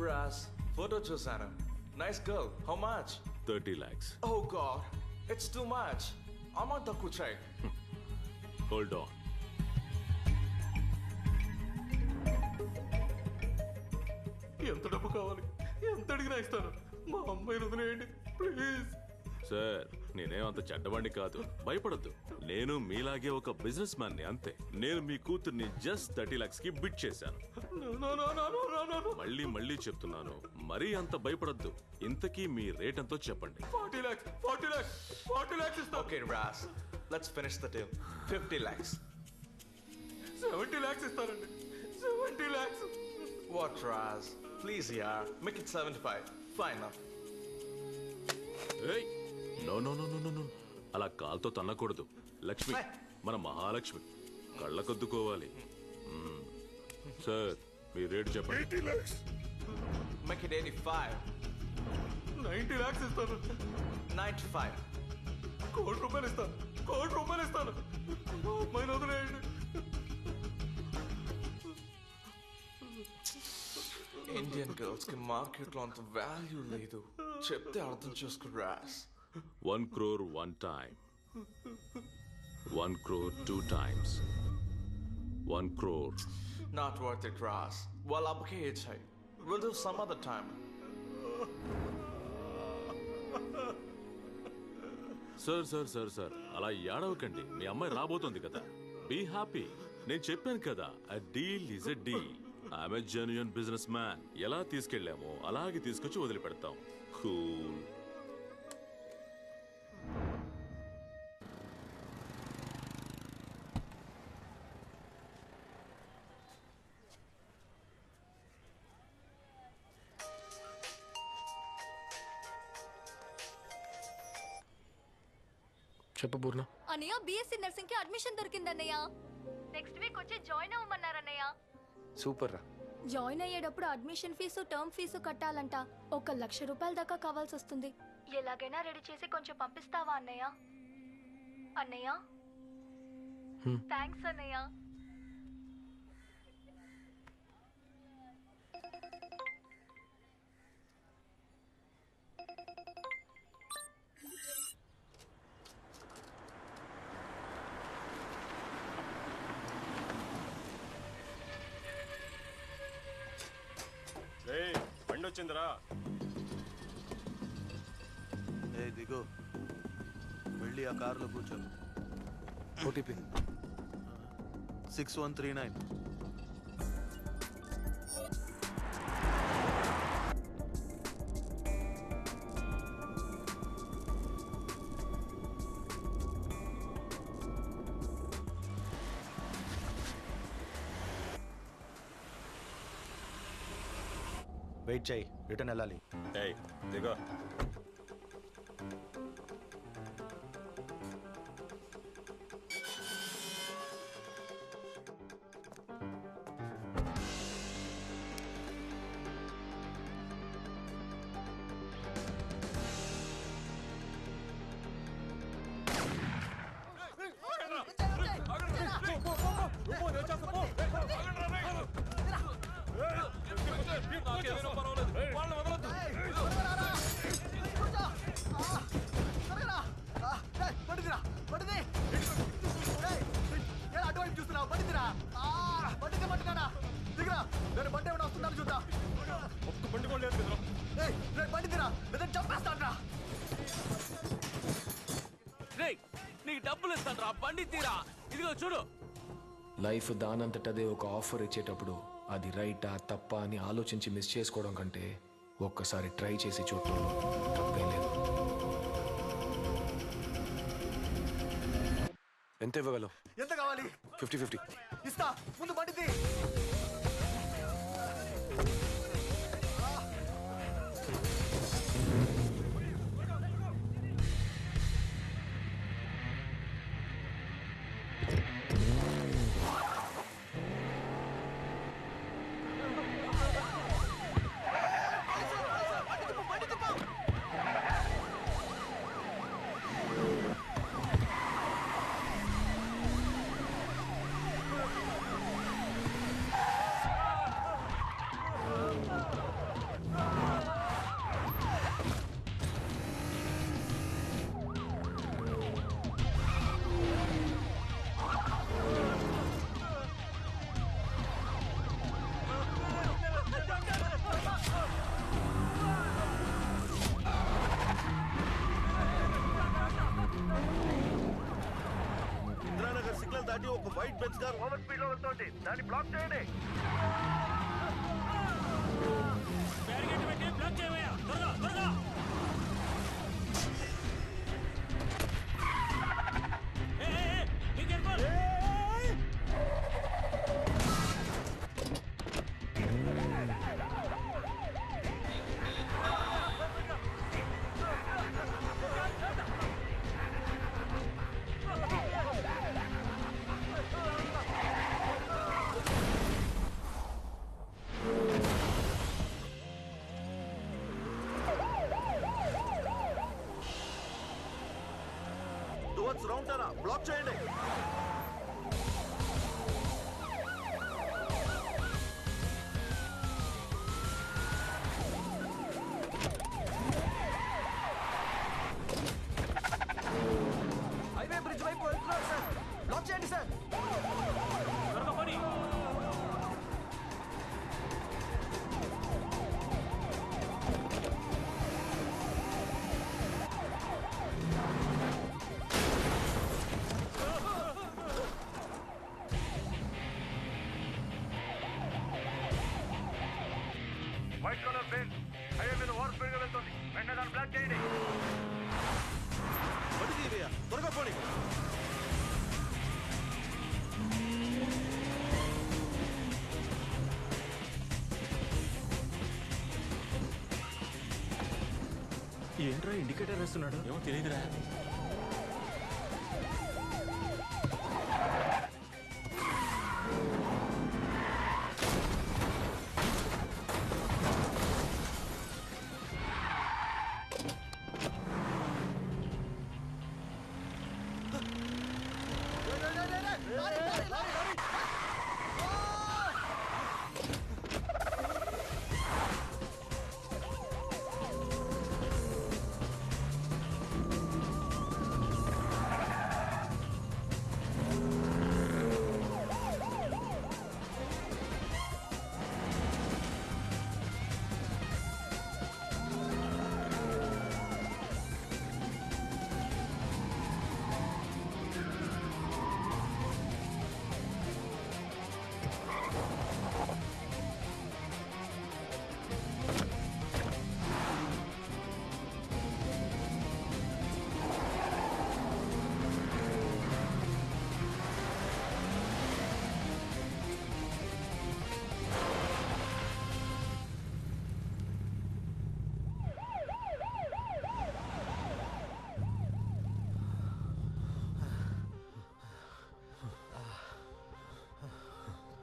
Ras, photo chusano. Nice girl. How much? 30 lakhs. Oh God, it's too much. Amount takku chai. Hold on. ఎంత డబ్బు కావాలి? ఎంత అడిగినా ఇస్తాను. మా అమ్మాయిని వదిలేయండి ప్లీజ్. సార్ నేనేమంత చెడ్డవాణ్ణి కాదు, భయపడద్దు. నేను మీలాగే ఒక బిజినెస్ మ్యాన్ ని, అంతే. నేను మీ కూతుర్ని జస్ట్ 30 lakhs కి బిడ్ చేశాను. మళ్ళీ చెప్తున్నాను, మరీ అంత భయపడద్దు. ఇంతకీ మీ రేట్ ఎంతో చెప్పండి. 40 lakhs ఇస్తా. Okay Ras, let's finish the deal. 50 lakhs. 70 lakhs ఇస్తానండి. 70 lakhs. What Ras? Please yaar, make it 75. Fine now. Hey. No no no no no, అలా కాల్తో తన్నకూడదు. లక్ష్మి, మన మహాలక్ష్మి, కళ్ళకొద్దుకోవాలి. సార్ మీ రేటు చెప్పండి. 80 lakhs. Make it 85. 90 lakhs ఇస్తాను. 95. కోటి రూపాయలు ఇస్తాను. అమ్మాయిని వదిలేయండి. ఇండియన్ గర్ల్స్ కి మార్కెట్ లో అంత వాల్యూ లేదు. చెప్తే అర్థం చేసుకో Ross. 1 crore 1 time, 1 crore 2 times, 1 crore. Not worth it, Ras. Well, abke ichhai. We'll do some other time. Sir అలా ఏడవకండి. మీ అమ్మాయి రాబోతోంది కదా, బీ హ్యాపీ. నేను చెప్పాను కదా, a deal is a deal. I'm a genuine business man. ఎలా తీసుకెళ్ళామో అలాగే తీసుకొచ్చి వదిలిపెడతాం. కూల్. చెప్పు పూర్ణ. అన్నయ్య బీఎస్సీ నర్సింగ్ కి అడ్మిషన్ దొరికిందన్నయ్య. నెక్స్ట్ వీక్ వచ్చి జాయిన్ అవ్వమన్నారన్నయ్య. సూపర్ రా. జాయిన్ అయ్యేటప్పుడు అడ్మిషన్ ఫీజు, టర్మ్ ఫీజు కట్టాలంట. 1 లక్ష రూపాయల దాకా కావాల్సి వస్తుంది. ఎలాగైనా రెడీ చేసి కొంచెం పంపిస్తావా అన్నయ్య? థ్యాంక్స్ అన్నయ్య. బండి వచ్చిందిరా. దిగు, వెళ్ళి ఆ కారులో కూర్చో. ఓటీపీ 6139. వెయిట్ చేయి, రిటర్న్ వెళ్ళాలి. దిగో. నీకు డబ్బులు ఇస్తాను, బండి తీరా. ఇదిగో చూడు. లైఫ్ దానంతటదే ఒక ఆఫర్ ఇచ్చేటప్పుడు అది రైటా తప్పా అని ఆలోచించి మిస్ చేసుకోవడం కంటే ఒక్కసారి ట్రై చేసి చూడటం తప్పేం లేదు. ఎంత ఇవ్వగలవు? ఎంత కావాలి? 50-50 ఇస్తా. ముందు బండిది. సిగ్నల్ దాటి ఒక white bench car over speed లో వెళ్తోంది. దాన్ని బ్లాక్ చేయండి. టువర్డ్స్ రౌండ్ టర్న్ బ్లాక్ చేయండి. హైవే బ్రిడ్జ్ వైపు వెళ్తున్నారు సార్. బ్లాక్ చేయండి sir. White colour bench highway మీద ఓవర్ స్పీడ్ గా వెళ్తోంది. వెంటనే దాన్ని బ్లాక్ చేయండి. త్వరగా పోనీ. ఏంట్రా ఇండికేటర్ వేస్తున్నాడు? ఏమో తెలియదురా.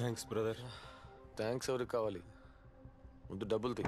Thanks brother. థ్యాంక్స్ ఎవరికి కావాలి? ముందు డబ్బులు తీ.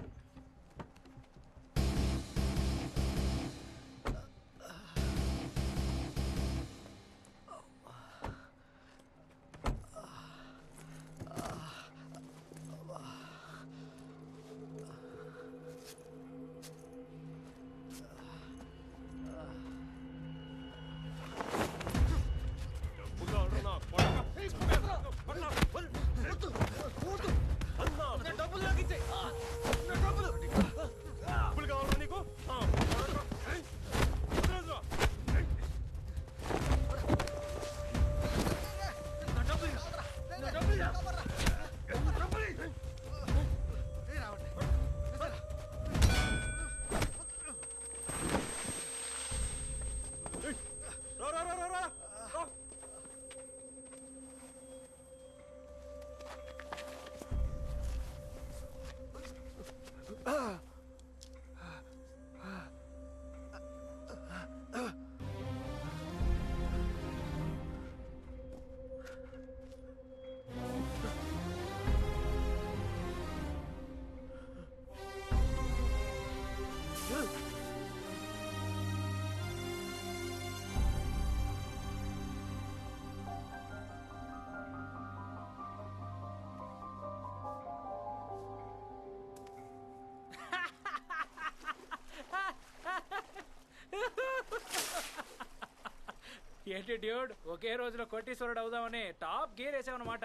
ఏంటి డ్యూడ్, ఒకే రోజులో కోటీశ్వరుడు అవుదామని టాప్ గేర్ వేసావన్నమాట.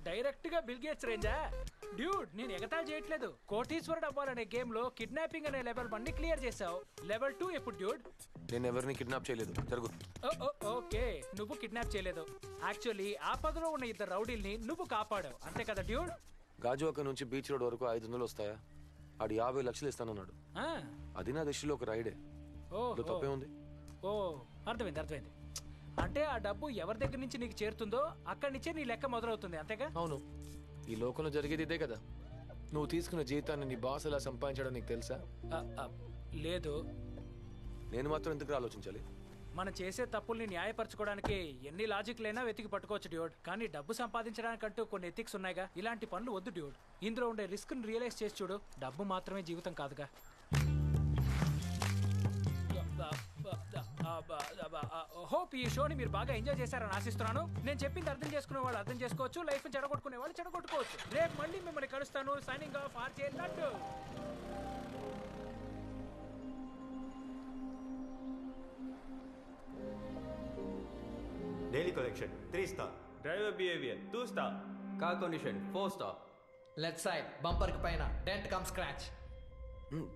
డైరెక్ట్ గా బిల్ గేట్స్ రేంజా? డ్యూడ్ నేను ఎగతాళి చేయట్లేదు. కోటీశ్వరుడు అవ్వాలనే గేమ్ లో కిడ్నాపింగ్ అనే లెవెల్ 1 ని క్లియర్ చేసావు. లెవెల్ 2 ఎప్పుడు డ్యూడ్? నేను ఎవరిని కిడ్నాప్ చేయలేదు. జరుగు. ఓకే, నువ్వు కిడ్నాప్ చేయలేదు. యాక్చువల్లీ ఆపదలో ఉన్న 2 రౌడీల్ని నువ్వు కాపాడావు, అంతే కదా డ్యూడ్? గాజువాక నుంచి బీచ్ రోడ్ వరకు 500 వస్తాయా? ఆడు 50 లక్షలు ఇస్తానన్నాడు. అది నా దృష్టిలో ఒక రైడే. తప్పే ఉంది. ఓ అర్థమైంది. అంటే ఆ డబ్బు ఎవరి దగ్గర నుంచి నీకు చేరుతుందో అక్కడి నుంచే నీ లెక్క మొదలవుతుంది, అంతేగా? అవును. ఈ లోకంలో జరిగేది ఇదే కదా. నువ్వు తీసుకున్న జీతాన్ని నీ బాస్ ఎలా సంపాదించడం నీకు తెలుసా? లేదు. నేను మాత్రం ఎందుకు ఆలోచించాలి? మనం చేసే తప్పుల్ని న్యాయపరచుకోవడానికి ఎన్ని లాజిక్లైనా వెతికి పట్టుకోవచ్చు డ్యూడ్. కానీ డబ్బు సంపాదించడానికంటూ కొన్ని ఎథిక్స్ ఉన్నాయిగా. ఇలాంటి పనులు వద్దు డ్యూడ్. ఇందులో ఉండే రిస్క్ ని రియలైజ్ చేసి చూడు. డబ్బు మాత్రమే జీవితం కాదుగా. హోప్ ఈ షోని మీరు బాగా ఎంజాయ్ చేశారని ఆశిస్తున్నాను. నేను చెప్పింది అర్థం చేసుకునే వాళ్ళు అర్థం చేసుకోవచ్చు, లైఫ్ చెడగొట్టుకునే వాళ్ళు చెడగొట్టుకోవచ్చు. రేపు మళ్ళీ మిమ్మల్ని కలుస్తాను. Signing off, RJ laddu. Daily collection 3 star. Driver behavior 2 star. Car condition 4 star. Left side bumper కి పైన dent కమ్ స్క్రాచ్.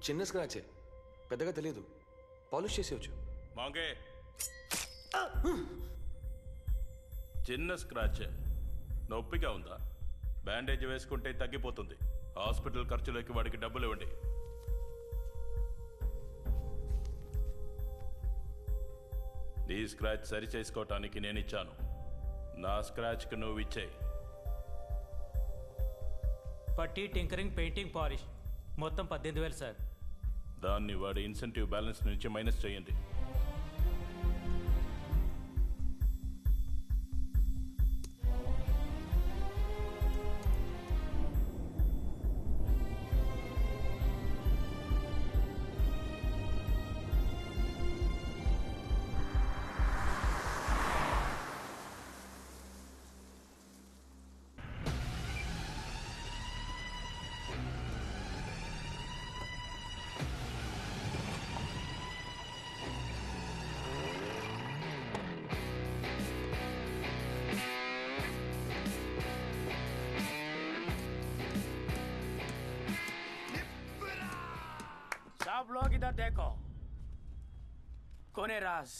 చిన్న స్క్రాచే, పెద్దగా తెలియదు. పాలిష్ చేసేవచ్చు. మాంగే చిన్న స్క్రాచ్, నొప్పిగా ఉందా? బ్యాండేజ్ వేసుకుంటే తగ్గిపోతుంది. హాస్పిటల్ ఖర్చులకి వాడికి డబ్బులు ఇవ్వండి. నీ స్క్రాచ్ సరి చేసుకోవటానికి నేను ఇచ్చాను. నా స్క్రాచ్కి నువ్వు ఇచ్చేయి. పట్టి, టింకరింగ్, పెయింటింగ్, పాలిష్ మొత్తం 18,000 సార్. దాన్ని వాడి ఇన్సెంటివ్ బ్యాలెన్స్ నుంచి మైనస్ చేయండి. सब लोग इधर देखो, कौन है राज?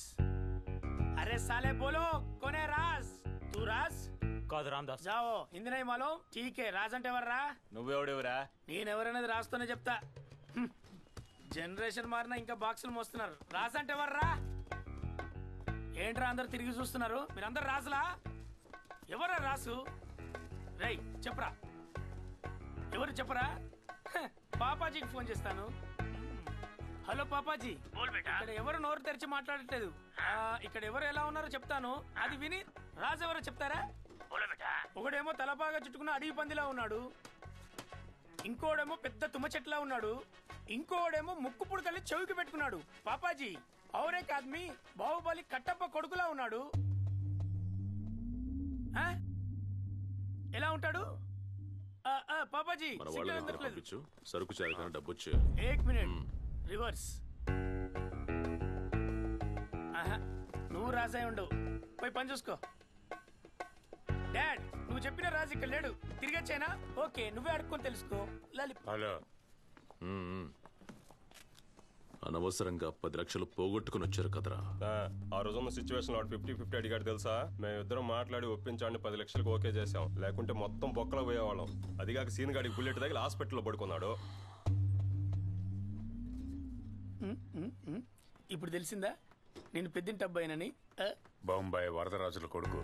अरे साले बोलो, कौन है राज? तू राज? కాదు రామ్దాస్. जाओ हिंदी नहीं मालूम? ठीक है, राज అంటే ఎవర్రా? నువ్వెవడెవరా? నేనెవరనేది రాస్తూనే చెప్తా. జనరేషన్ మారినా ఇంకా బాక్సులు మోస్తున్నారు. రాజ్ అంటే ఎవర్రా? ఏంట్రా అందరు తిరిగి చూస్తున్నారు? మీరందరు రాజులా? ఎవరా రాసు? రేయ్ చెప్పరా, ఎవరు చెప్పరా? పాపాజీకి ఫోన్ చేస్తాను. హలో పాపాజీ, ఇక్కడ ఎవరు నోరు తెరిచి మాట్లాడట్లేదు. ఇక్కడ ఎవరు ఎలా ఉన్నారో చెప్తాను, అది విని రాజు ఎవరో చెప్తారా? ఒకడేమో తలపాగా చుట్టుకున్న అడవి పందిలా ఉన్నాడు, ఇంకోడేమో పెద్ద తుమ్మ చెట్లా ఉన్నాడు, ఇంకోడేమో ముక్కు పుడకల్ని చెవికి పెట్టుకున్నాడు. పాపాజీ ఔరే ఆద్మీ బాహుబలి కట్టప్ప కొడుకులా ఉన్నాడు. ఎలా ఉంటాడు పాపాజీ? మన వాళ్ళ దగ్గర పంపించు, సరుకు చేరగానే డబ్బు వచ్చే. ఏక్ మినిట్, రివర్స్. నువ్వు రాజాయి ఉండవు, పోయి పని చూసుకో. డాడ్, నువ్వు చెప్పిన రాజు ఇక్కడ లేడు, తిరిగి వచ్చానా? ఓకే, నువ్వే అడుక్కొని తెలుసుకో. హలో, అనవసరంగా 10 లక్షలు పోగొట్టుకుని వచ్చారు కదరా. ఆ రోజున్న సిచ్యువేషన్ వాడు 50-50 అడిగాడు తెలుసా? మేమిద్దరం మాట్లాడి ఒప్పించాలని 10 లక్షలకు ఓకే చేసాం. లేకుంటే మొత్తం బొక్కలో పోయేవాళ్ళం. అదిగాక సీన్ గాడికి బుల్లెట్ తగిలి హాస్పిటల్లో పడుకున్నాడు. ఇప్పుడు తెలిసిందా నేను పెద్దింటి అబ్బాయినని? బొంబాయి వరదరాజుల కొడుకు.